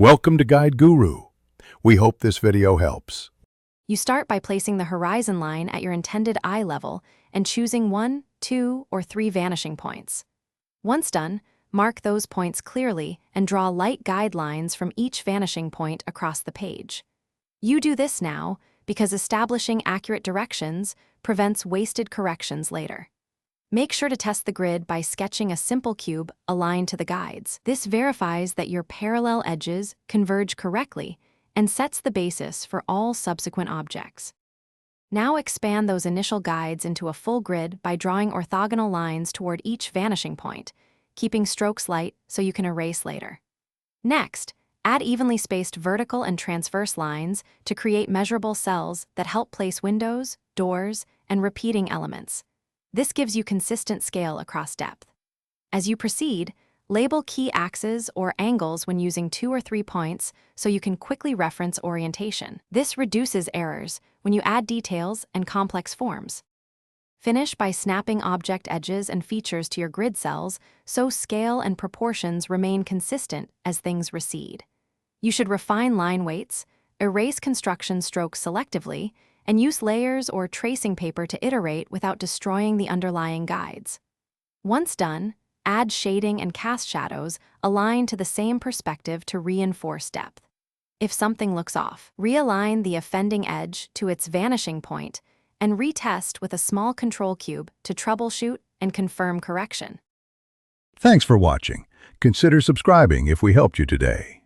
Welcome to Guide Guru. We hope this video helps. You start by placing the horizon line at your intended eye level and choosing 1, 2, or 3 vanishing points. Once done, mark those points clearly and draw light guidelines from each vanishing point across the page. You do this now because establishing accurate directions prevents wasted corrections later. Make sure to test the grid by sketching a simple cube aligned to the guides. This verifies that your parallel edges converge correctly and sets the basis for all subsequent objects. Now expand those initial guides into a full grid by drawing orthogonal lines toward each vanishing point, keeping strokes light so you can erase later. Next, add evenly spaced vertical and transverse lines to create measurable cells that help place windows, doors, and repeating elements. This gives you consistent scale across depth. As you proceed, label key axes or angles when using 2 or 3 points so you can quickly reference orientation. This reduces errors when you add details and complex forms. Finish by snapping object edges and features to your grid cells so scale and proportions remain consistent as things recede. You should refine line weights, erase construction strokes selectively, and use layers or tracing paper to iterate without destroying the underlying guides. Once done, add shading and cast shadows aligned to the same perspective to reinforce depth. If something looks off, realign the offending edge to its vanishing point and retest with a small control cube to troubleshoot and confirm correction. Thanks for watching. Consider subscribing if we helped you today.